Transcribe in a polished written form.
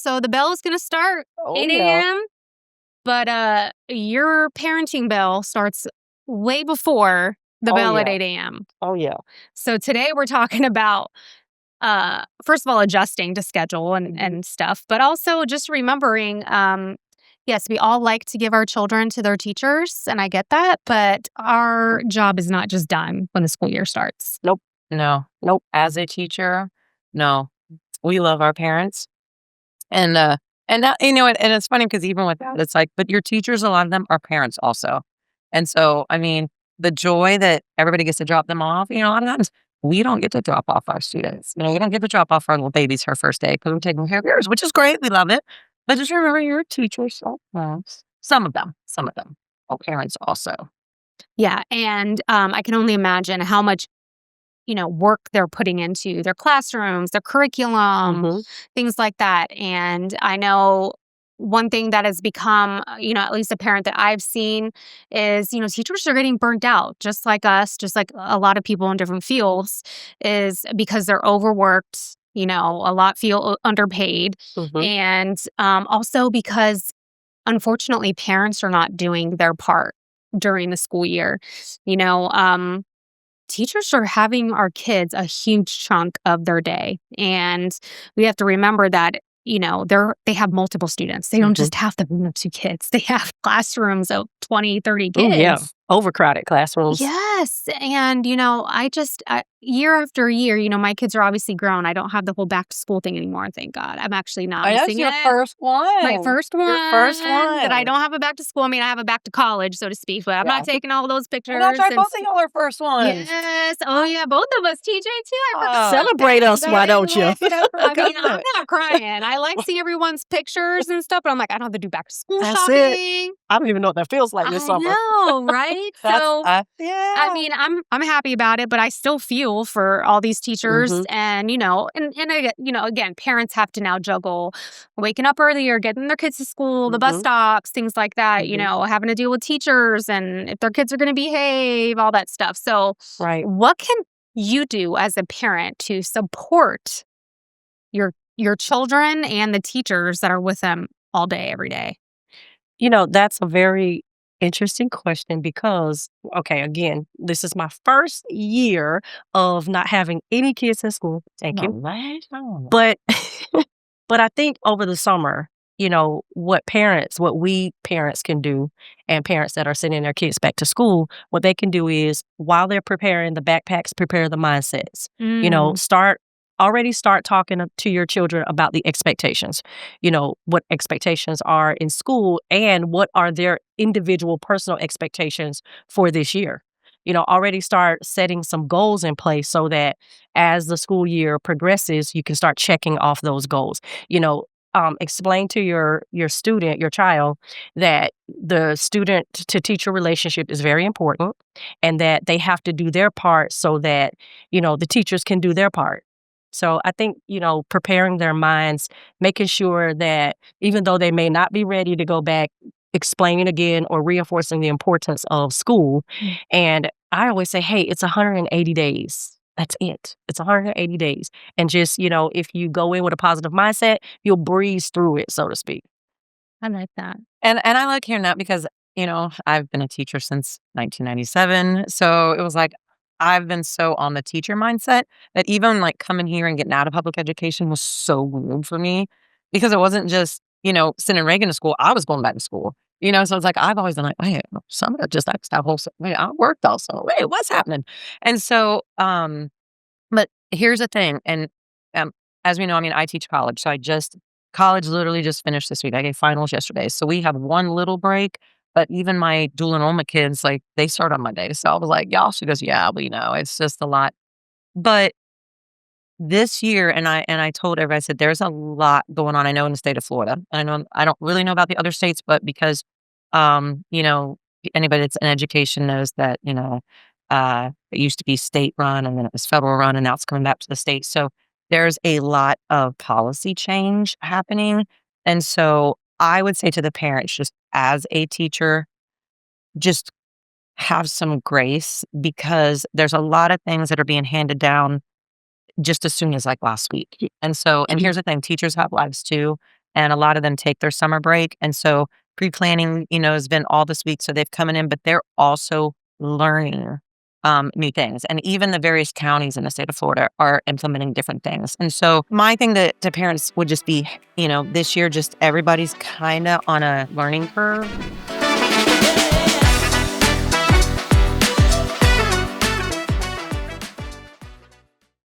So the bell is going to start Oh, 8 yeah. a.m., but your parenting bell starts way before the Oh, bell at yeah. 8 a.m. Oh, yeah. So today we're talking about, first of all, adjusting to schedule Mhm. and stuff, but also just remembering, yes, we all like to give our children to their teachers, and I get that, but our job is not just done when the school year starts. Nope. No. Nope. As a teacher, no. We love our parents. And that, and it's funny because even with that, it's like, but your teachers, a lot of them are parents also. And so, I mean, the joy that everybody gets to drop them off, a lot of times we don't get to drop off our students. We don't get to drop off our little babies her first day because we're taking care of yours, which is great. We love it. But just remember your teachers sometimes. Some of them are parents also. Yeah, and I can only imagine how much work they're putting into their classrooms, their curriculum, Mhm. things like that. And I know one thing that has become, at least apparent that I've seen is, teachers are getting burnt out, just like us, just like a lot of people in different fields, is because they're overworked. A lot feel underpaid. Mhm. And also because, unfortunately, parents are not doing their part during the school year. You know, teachers are having our kids a huge chunk of their day, and we have to remember that they have multiple students. They don't Mhm. just have the 2 kids. They have classrooms of 20, 30 Oh, yeah. kids. Overcrowded classrooms. Yes, and year after year, my kids are obviously grown. I don't have the whole back to school thing anymore, thank God. I'm actually not That's missing your it. first one. My first one. Your first That I one. don't have a back to school. I mean, I have a back to college, so to speak, but I'm Yeah. not taking all those pictures. Well, that's right. and Both of y'all are first ones. Yes. Oh, yeah. Both of us, TJ, too. I forgot about Celebrate that. us, why don't you? Laugh it up. I mean, I'm Good. not crying. I like seeing everyone's pictures and stuff, but I'm like, I don't have to do back to school That's shopping. it. I don't even know what that feels like this I summer. know, right? So, Yeah. I mean, I'm happy about it, but I still feel for all these teachers, Mhm. and again, parents have to now juggle waking up earlier, getting their kids to school, the bus Mhm. stops, things like that. Mhm. Having to deal with teachers and if their kids are going to behave, all that stuff. So, Right. what can you do as a parent to support your children and the teachers that are with them all day, every day? That's a very interesting question because, okay, again, this is my first year of not having any kids in school. Thank you. Right. But but I think over the summer, what we parents can do, and parents that are sending their kids back to school, what they can do is while they're preparing the backpacks, prepare the mindsets. Mm. Start talking to your children about the expectations. What expectations are in school and what are their individual personal expectations for this year. Already start setting some goals in place so that as the school year progresses, you can start checking off those goals. Explain to your student, your child, that the student to teacher relationship is very important, and that they have to do their part so that the teachers can do their part. So I think preparing their minds, making sure that even though they may not be ready to go back, explaining again or reinforcing the importance of school. And I always say, hey, it's 180 days. That's it. It's 180 days. And just, if you go in with a positive mindset, you'll breeze through it, so to speak. I like that. And I like hearing that because, I've been a teacher since 1997. So it was like, I've been so on the teacher mindset that even like coming here and getting out of public education was so weird for me because it wasn't just, sending Reagan to school. I was going back to school, so it's like, I've always been like, wait, some of it just like that whole, wait, I worked also. Wait, what's happening? And so, but here's the thing. And, um, as we know, I mean, I teach college. So college literally just finished this week. I gave finals yesterday. So we have one little break, but even my dual enrollment kids, like they start on Monday. So I was like, y'all, she goes, yeah, but it's just a lot. But this year, and I told everybody, I said, there's a lot going on. I know in the state of Florida. I know I don't really know about the other states, but because, anybody that's in education knows that, it used to be state run and then it was federal run and now it's coming back to the state. So there's a lot of policy change happening. And so I would say to the parents, just as a teacher, just have some grace because there's a lot of things that are being handed down just as soon as like last week. And so, and here's the thing, teachers have lives too. and a lot of them take their summer break. And so pre-planning, has been all this week. So they've coming in, but they're also learning new things. And even the various counties in the state of Florida are implementing different things. And so my thing to parents would just be, this year, just everybody's kind of on a learning curve.